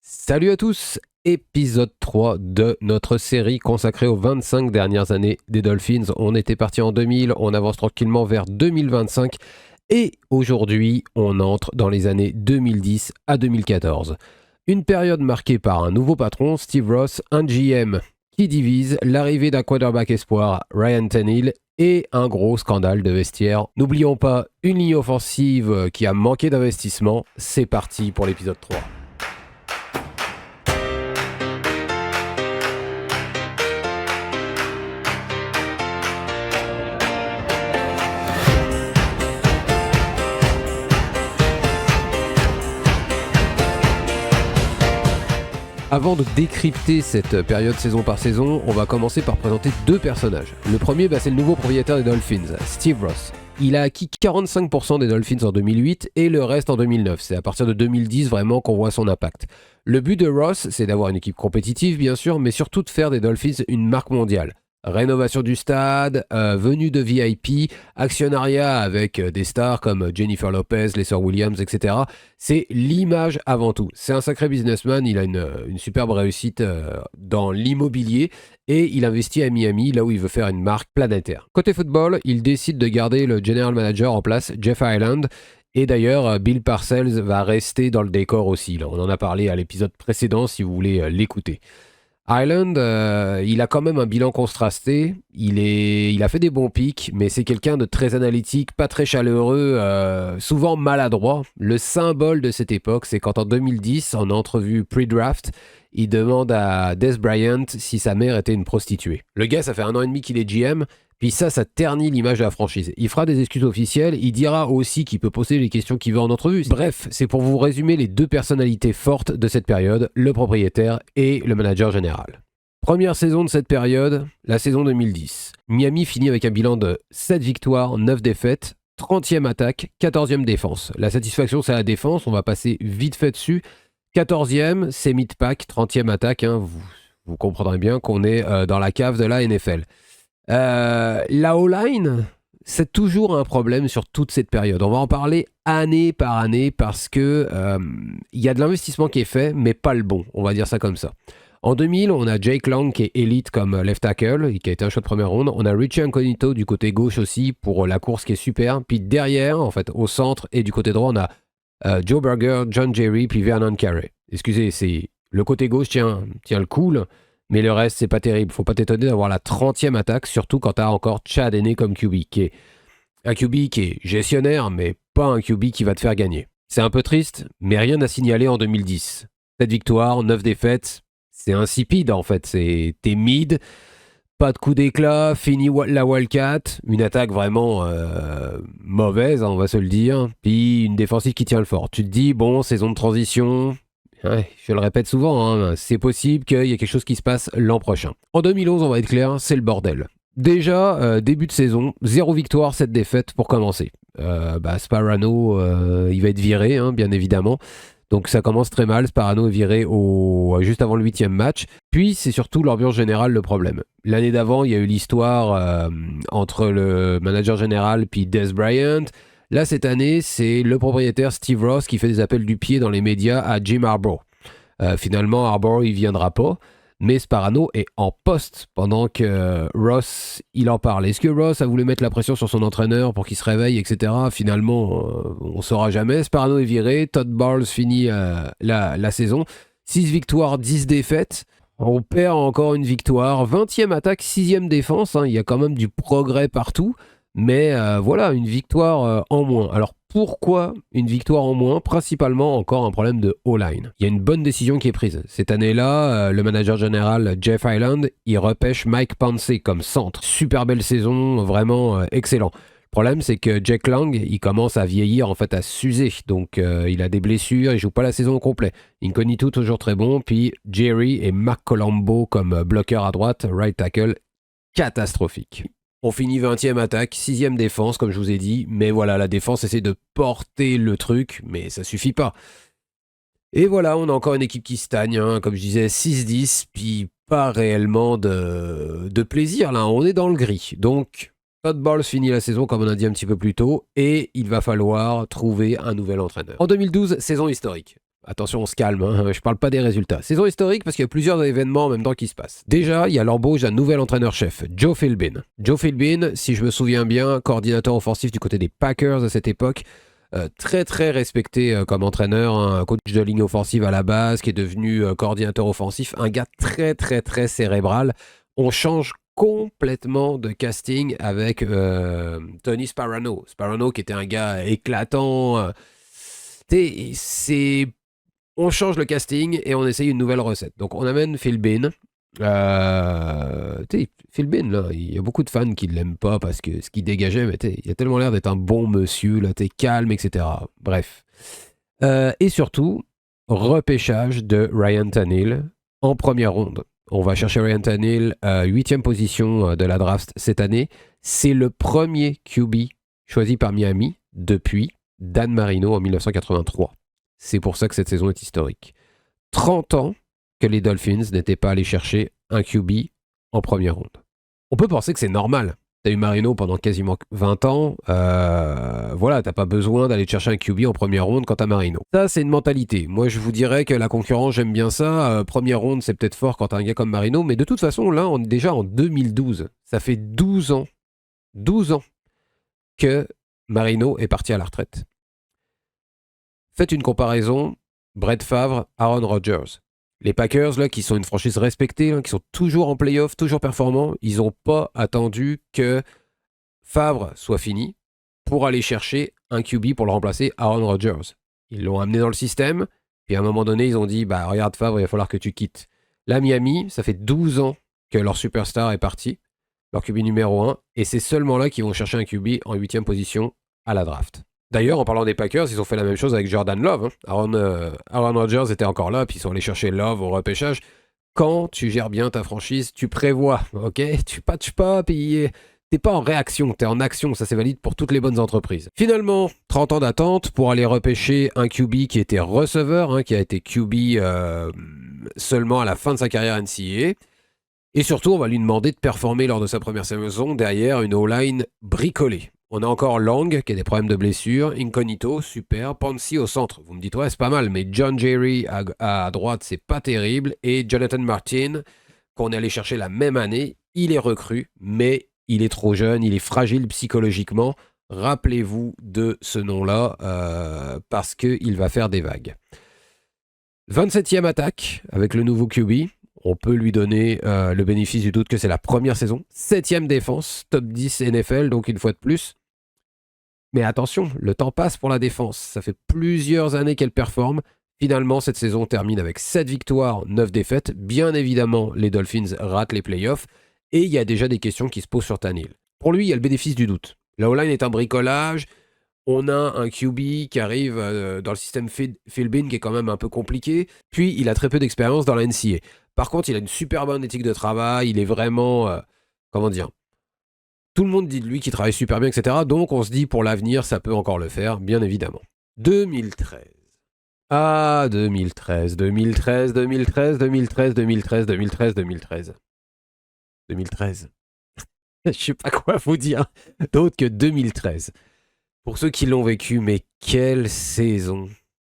Salut à tous, épisode 3 de notre série consacrée aux 25 dernières années des Dolphins. On était parti en 2000, on avance tranquillement vers 2025 et aujourd'hui on entre dans les années 2010 à 2014. Une période marquée par un nouveau patron, Steve Ross, un GM qui divise, l'arrivée d'un quarterback espoir, Ryan Tannehill, et un gros scandale de vestiaire. N'oublions pas une ligne offensive qui a manqué d'investissement. C'est parti pour l'épisode 3. Avant de décrypter cette période saison par saison, on va commencer par présenter deux personnages. Le premier, c'est le nouveau propriétaire des Dolphins, Steve Ross. Il a acquis 45% des Dolphins en 2008 et le reste en 2009. C'est à partir de 2010 vraiment qu'on voit son impact. Le but de Ross, c'est d'avoir une équipe compétitive bien sûr, mais surtout de faire des Dolphins une marque mondiale. Rénovation du stade, venue de VIP, actionnariat avec des stars comme Jennifer Lopez, les sœurs Williams, etc. C'est l'image avant tout. C'est un sacré businessman, il a une superbe réussite dans l'immobilier et il investit à Miami, là où il veut faire une marque planétaire. Côté football, il décide de garder le general manager en place, Jeff Ireland. Et d'ailleurs, Bill Parcells va rester dans le décor aussi. Là. On en a parlé à l'épisode précédent si vous voulez l'écouter. Ireland, il a quand même un bilan contrasté. Il a fait des bons pics, mais c'est quelqu'un de très analytique, pas très chaleureux, souvent maladroit. Le symbole de cette époque, c'est quand en 2010, en entrevue pre-draft, il demande à Dez Bryant si sa mère était une prostituée. Le gars, ça fait 1 an et demi qu'il est GM. Puis ça ternit l'image de la franchise. Il fera des excuses officielles, il dira aussi qu'il peut poser les questions qu'il veut en entrevue. Bref, c'est pour vous résumer les deux personnalités fortes de cette période, le propriétaire et le manager général. Première saison de cette période, la saison 2010. Miami finit avec un bilan de 7 victoires, 9 défaites, 30e attaque, 14e défense. La satisfaction, c'est la défense, on va passer vite fait dessus. 14e, c'est mid-pack, 30e attaque, vous comprendrez bien qu'on est dans la cave de la NFL. La O-line, c'est toujours un problème sur toute cette période. On va en parler année par année parce que y a de l'investissement qui est fait, mais pas le bon. On va dire ça comme ça. En 2000, on a Jake Long qui est élite comme left tackle, qui a été un choix de première ronde. On a Richie Incognito du côté gauche aussi pour la course qui est super. Puis derrière, en fait, au centre et du côté droit, on a Joe Burger, John Jerry, puis Vernon Carey. Excusez, c'est le côté gauche tient le coup. Mais le reste, c'est pas terrible. Faut pas t'étonner d'avoir la 30e attaque, surtout quand t'as encore Chad Henne comme QB, qui est un QB qui est gestionnaire, mais pas un QB qui va te faire gagner. C'est un peu triste, mais rien à signaler en 2010. 7 victoires, 9 défaites, c'est insipide en fait. T'es mid, pas de coup d'éclat, fini la Wildcat, une attaque vraiment mauvaise, on va se le dire, puis une défensive qui tient le fort. Tu te dis, bon, saison de transition... Ouais, je le répète souvent, c'est possible qu'il y ait quelque chose qui se passe l'an prochain. En 2011, on va être clair, c'est le bordel. Déjà, début de saison, 0 victoire, 7 défaites pour commencer. Sparano, il va être viré, bien évidemment. Donc ça commence très mal, Sparano est viré juste avant le 8e match. Puis c'est surtout l'ambiance générale le problème. L'année d'avant, il y a eu l'histoire entre le manager général puis Dez Bryant. Là, cette année, c'est le propriétaire Steve Ross qui fait des appels du pied dans les médias à Jim Harbaugh. Finalement, Harbaugh, il viendra pas, mais Sparano est en poste pendant que Ross, il en parle. Est-ce que Ross a voulu mettre la pression sur son entraîneur pour qu'il se réveille, etc. Finalement, on ne saura jamais. Sparano est viré, Todd Bowles finit la saison. 6 victoires, 10 défaites. On perd encore une victoire. 20e attaque, 6e défense. Il y a quand même du progrès partout. Mais voilà, une victoire en moins. Alors pourquoi une victoire en moins? Principalement encore un problème de O-line. Il y a une bonne décision qui est prise. Cette année-là, le manager général Jeff Ireland, il repêche Mike Pouncey comme centre. Super belle saison, vraiment excellent. Le problème, c'est que Jake Long, il commence à vieillir, en fait, à s'user. Donc, il a des blessures, il joue pas la saison au complet. Incognito, toujours très bon. Puis Jerry et Mark Colombo comme bloqueur à droite, right tackle, catastrophique. On finit 20e attaque, 6e défense, comme je vous ai dit. Mais voilà, la défense essaie de porter le truc, mais ça suffit pas. Et voilà, on a encore une équipe qui stagne, comme je disais, 6-10, puis pas réellement de plaisir, là. On est dans le gris. Donc, Todd Bowles finit la saison, comme on a dit un petit peu plus tôt, et il va falloir trouver un nouvel entraîneur. En 2012, saison historique. Attention, on se calme, hein. Je parle pas des résultats. Saison historique parce qu'il y a plusieurs événements en même temps qui se passent. Déjà, il y a l'embauche d'un nouvel entraîneur-chef, Joe Philbin. Joe Philbin, si je me souviens bien, coordinateur offensif du côté des Packers à cette époque, très très respecté comme entraîneur, un coach de ligne offensive à la base qui est devenu coordinateur offensif, un gars très très très cérébral. On change complètement de casting avec Tony Sparano. Sparano qui était un gars éclatant. On change le casting et on essaye une nouvelle recette. Donc on amène Philbin. Philbin, là, il y a beaucoup de fans qui ne l'aiment pas parce que ce qu'il dégageait, mais il a tellement l'air d'être un bon monsieur, là, calme, etc. Bref. Et surtout, repêchage de Ryan Tannehill en première ronde. On va chercher Ryan Tannehill, 8e position de la draft cette année. C'est le premier QB choisi par Miami depuis Dan Marino en 1983. C'est pour ça que cette saison est historique. 30 ans que les Dolphins n'étaient pas allés chercher un QB en première ronde. On peut penser que c'est normal. T'as eu Marino pendant quasiment 20 ans. Voilà, t'as pas besoin d'aller chercher un QB en première ronde quand t'as Marino. Ça, c'est une mentalité. Moi, je vous dirais que la concurrence, j'aime bien ça. Première ronde, c'est peut-être fort quand t'as un gars comme Marino. Mais de toute façon, là, on est déjà en 2012. Ça fait 12 ans. 12 ans que Marino est parti à la retraite. Faites une comparaison. Brett Favre, Aaron Rodgers. Les Packers, là, qui sont une franchise respectée, là, qui sont toujours en playoff, toujours performants, ils n'ont pas attendu que Favre soit fini pour aller chercher un QB pour le remplacer, Aaron Rodgers. Ils l'ont amené dans le système, puis à un moment donné, ils ont dit, bah regarde Favre, il va falloir que tu quittes. Là, Miami, ça fait 12 ans que leur superstar est parti, leur QB numéro 1, et c'est seulement là qu'ils vont chercher un QB en 8e position à la draft. D'ailleurs, en parlant des Packers, ils ont fait la même chose avec Jordan Love. Aaron Rodgers était encore là, puis ils sont allés chercher Love au repêchage. Quand tu gères bien ta franchise, tu prévois, ok? Tu patches pas, puis t'es pas en réaction, t'es en action. Ça, c'est valide pour toutes les bonnes entreprises. Finalement, 30 ans d'attente pour aller repêcher un QB qui était receveur, qui a été QB seulement à la fin de sa carrière NCAA. Et surtout, on va lui demander de performer lors de sa première saison derrière une O-line bricolée. On a encore Long qui a des problèmes de blessure, Incognito, super, Pouncey au centre. Vous me dites, ouais, c'est pas mal, mais John Jerry à droite, c'est pas terrible. Et Jonathan Martin, qu'on est allé chercher la même année, il est recru, mais il est trop jeune, il est fragile psychologiquement. Rappelez-vous de ce nom-là, parce qu'il va faire des vagues. 27e attaque avec le nouveau QB. On peut lui donner le bénéfice du doute que c'est la première saison. 7e défense, top 10 NFL, donc une fois de plus. Mais attention, le temps passe pour la défense. Ça fait plusieurs années qu'elle performe. Finalement, cette saison termine avec 7 victoires, 9 défaites. Bien évidemment, les Dolphins ratent les playoffs. Et il y a déjà des questions qui se posent sur Tannehill. Pour lui, il y a le bénéfice du doute. La O-line est un bricolage. On a un QB qui arrive dans le système Philbin qui est quand même un peu compliqué. Puis, il a très peu d'expérience dans la NCAA. Par contre, il a une super bonne éthique de travail. Il est vraiment... comment dire ? Tout le monde dit de lui qu'il travaille super bien, etc. Donc, on se dit, pour l'avenir, ça peut encore le faire, bien évidemment. 2013. Ah, 2013, 2013, 2013, 2013, 2013, 2013, 2013. 2013. Je sais pas quoi vous dire d'autre que 2013. Pour ceux qui l'ont vécu, mais quelle saison.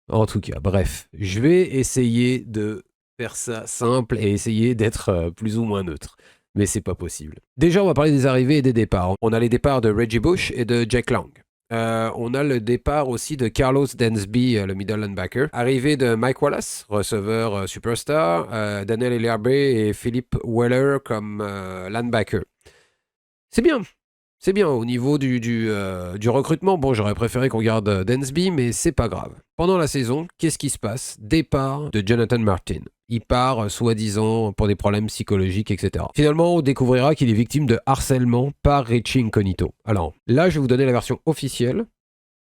En tout cas, bref, je vais essayer de faire ça simple et essayer d'être plus ou moins neutre. Mais c'est pas possible. Déjà, on va parler des arrivées et des départs. On a les départs de Reggie Bush et de Jack Lang. On a le départ aussi de Carlos Dansby, le middle linebacker. Arrivée de Mike Wallace, receveur superstar. Daniel Eliarbe et Philip Weller comme linebacker. C'est bien. C'est bien au niveau du recrutement. Bon, j'aurais préféré qu'on garde Dansby, mais c'est pas grave. Pendant la saison, qu'est-ce qui se passe? Départ de Jonathan Martin. Il part, soi-disant, pour des problèmes psychologiques, etc. Finalement, on découvrira qu'il est victime de harcèlement par Richie Incognito. Alors, là, je vais vous donner la version officielle.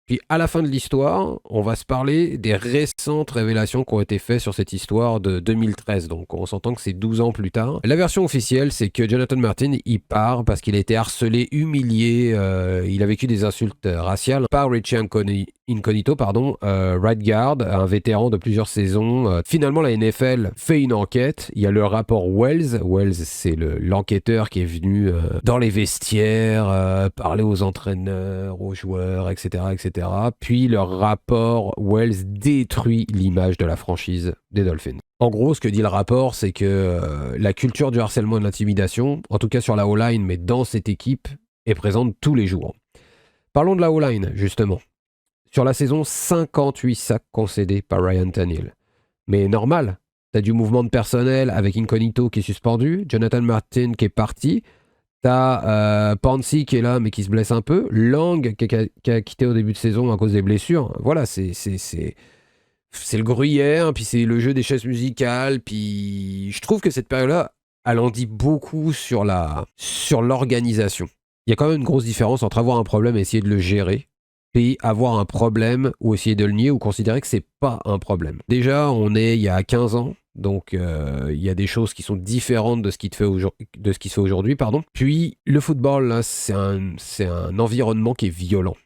Puis, à la fin de l'histoire, on va se parler des récentes révélations qui ont été faites sur cette histoire de 2013. Donc, on s'entend que c'est 12 ans plus tard. La version officielle, c'est que Jonathan Martin, il part parce qu'il a été harcelé, humilié. Il a vécu des insultes raciales par Richie Incognito, right guard, un vétéran de plusieurs saisons. Finalement, la NFL fait une enquête. Il y a le rapport Wells. Wells, c'est l'enquêteur qui est venu dans les vestiaires, parler aux entraîneurs, aux joueurs, etc., etc. Puis le rapport Wells détruit l'image de la franchise des Dolphins. En gros, ce que dit le rapport, c'est que la culture du harcèlement et de l'intimidation, en tout cas sur la O-line, mais dans cette équipe, est présente tous les jours. Parlons de la O-line, justement. Sur la saison, 58 sacs concédés par Ryan Tannehill. Mais normal, t'as du mouvement de personnel avec Incognito qui est suspendu, Jonathan Martin qui est parti, t'as Pansy qui est là mais qui se blesse un peu, Lang qui a quitté au début de saison à cause des blessures. Voilà, c'est le gruyère, puis c'est le jeu des chaises musicales, puis je trouve que cette période-là, elle en dit beaucoup sur l'organisation. Il y a quand même une grosse différence entre avoir un problème et essayer de le gérer, et avoir un problème ou essayer de le nier ou considérer que c'est pas un problème. Déjà, on est il y a 15 ans, donc il y a des choses qui sont différentes de ce qui se fait aujourd'hui. Puis le football, là, c'est un environnement qui est violent.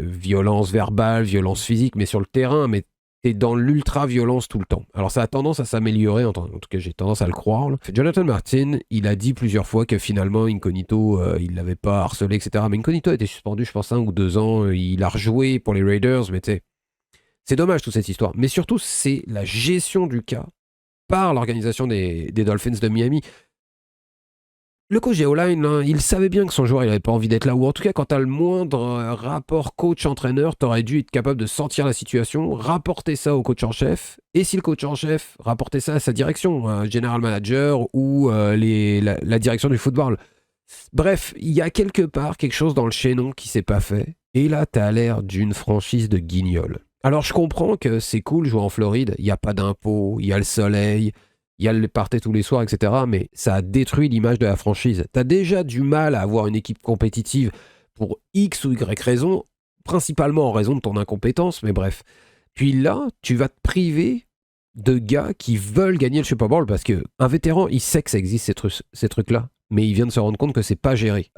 Violence verbale, violence physique, mais sur le terrain, mais t'es dans l'ultra-violence tout le temps. Alors ça a tendance à s'améliorer, en tout cas j'ai tendance à le croire. Là. Jonathan Martin, il a dit plusieurs fois que finalement Incognito, il l'avait pas harcelé, etc. Mais Incognito a été suspendu, je pense, 1 ou 2 ans. Il a rejoué pour les Raiders, mais tu sais, c'est dommage toute cette histoire. Mais surtout, c'est la gestion du cas par l'organisation des Dolphins de Miami. Le coach des O-line, hein, il savait bien que son joueur, il n'avait pas envie d'être là. Ou en tout cas, quand tu as le moindre rapport coach-entraîneur, tu aurais dû être capable de sentir la situation, rapporter ça au coach en chef. Et si le coach en chef rapportait ça à sa direction, general manager ou la direction du football. Bref, il y a quelque part quelque chose dans le chaînon qui s'est pas fait. Et là, tu as l'air d'une franchise de guignol. Alors, je comprends que c'est cool jouer en Floride. Il n'y a pas d'impôts, il y a le soleil. Il y a le party tous les soirs, etc. Mais ça a détruit l'image de la franchise. T'as déjà du mal à avoir une équipe compétitive pour X ou Y raison, principalement en raison de ton incompétence, mais bref. Puis là, tu vas te priver de gars qui veulent gagner le Super Bowl parce qu'un vétéran, il sait que ça existe ces trucs-là. Mais il vient de se rendre compte que c'est pas géré.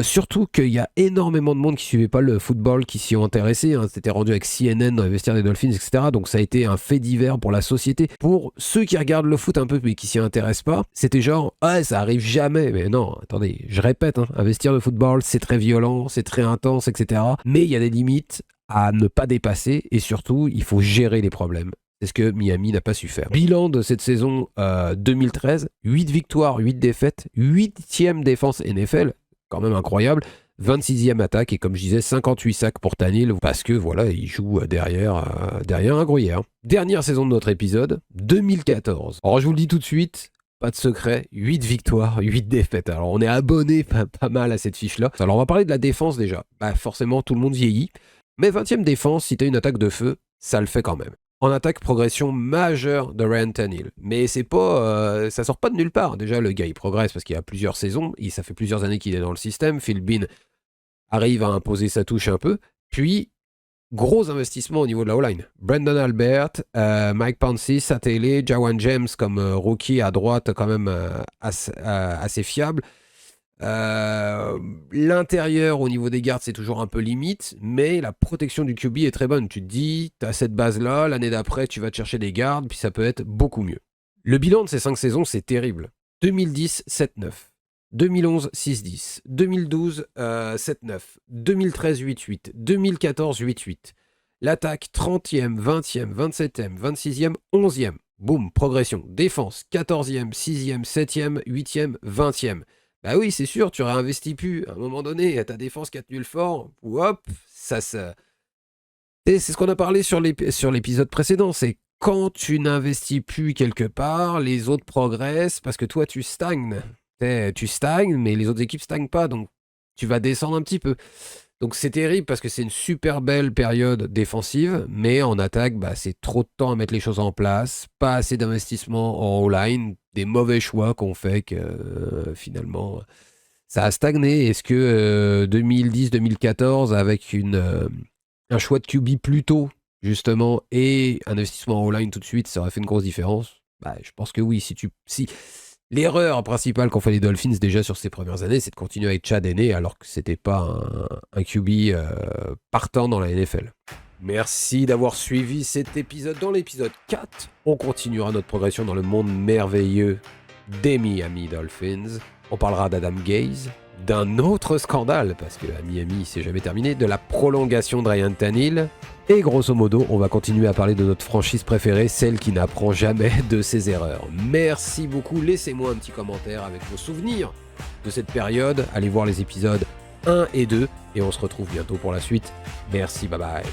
Surtout qu'il y a énormément de monde qui suivait pas le football, qui s'y ont intéressés. Hein. C'était rendu avec CNN dans les vestiaires des Dolphins, etc. Donc ça a été un fait divers pour la société. Pour ceux qui regardent le foot un peu mais qui s'y intéressent pas, c'était genre « Ah, ça arrive jamais !» Mais non, attendez, je répète, hein, un vestiaire de football, c'est très violent, c'est très intense, etc. Mais il y a des limites à ne pas dépasser et surtout, il faut gérer les problèmes. C'est ce que Miami n'a pas su faire. Bilan de cette saison 2013, 8 victoires, 8 défaites, 8e défense NFL, quand même incroyable, 26e attaque et comme je disais, 58 sacs pour Tannehill parce que voilà, il joue derrière un gruyère. Dernière saison de notre épisode, 2014. Alors je vous le dis tout de suite, pas de secret, 8 victoires, 8 défaites. Alors on est abonné pas mal à cette fiche-là. Alors on va parler de la défense déjà. Bah forcément, tout le monde vieillit. Mais 20e défense, si t'as une attaque de feu, ça le fait quand même. En attaque, progression majeure de Ryan Tannehill. Mais c'est pas, ça sort pas de nulle part. Déjà, le gars, il progresse parce qu'il y a plusieurs saisons. Ça fait plusieurs années qu'il est dans le système. Phil Bean arrive à imposer sa touche un peu. Puis, gros investissement au niveau de la O-line. Brandon Albert, Mike Pouncey, Satele, Jawan James comme rookie à droite, quand même assez fiable. L'intérieur au niveau des gardes c'est toujours un peu limite, mais la protection du QB est très bonne. Tu te dis, t'as cette base là, l'année d'après tu vas te chercher des gardes, puis ça peut être beaucoup mieux. Le bilan de ces 5 saisons c'est terrible. 2010 7-9, 2011 6-10, 2012 7-9, 2013 8-8, 2014 8-8. L'attaque 30e, 20e, 27e, 26e, 11e. Boum, progression. Défense 14e, 6e, 7e, 8e, 20e. Bah oui, c'est sûr, tu aurais investi plus. À un moment donné, ta défense qui a tenu le fort, ou hop, ça. C'est ce qu'on a parlé sur l'épisode précédent. C'est quand tu n'investis plus quelque part, les autres progressent parce que toi, tu stagnes. Tu stagnes, mais les autres équipes stagnent pas, donc tu vas descendre un petit peu. Donc c'est terrible parce que c'est une super belle période défensive, mais en attaque, bah, c'est trop de temps à mettre les choses en place, pas assez d'investissement en O-line, des mauvais choix qu'on fait que finalement ça a stagné. Est-ce que 2010-2014 avec un choix de QB plus tôt justement et un investissement en O-line tout de suite, ça aurait fait une grosse différence? Bah, je pense que oui. Si L'erreur principale qu'ont fait les Dolphins déjà sur ces premières années, c'est de continuer avec Chad Henne alors que c'était pas un QB partant dans la NFL. Merci d'avoir suivi cet épisode. Dans l'épisode 4, on continuera notre progression dans le monde merveilleux des Miami Dolphins. On parlera d'Adam Gaze, d'un autre scandale, parce que à Miami, c'est jamais terminé, de la prolongation de Ryan Tannehill. Et grosso modo, on va continuer à parler de notre franchise préférée, celle qui n'apprend jamais de ses erreurs. Merci beaucoup, laissez-moi un petit commentaire avec vos souvenirs de cette période. Allez voir les épisodes 1 et 2, et on se retrouve bientôt pour la suite. Merci, bye bye.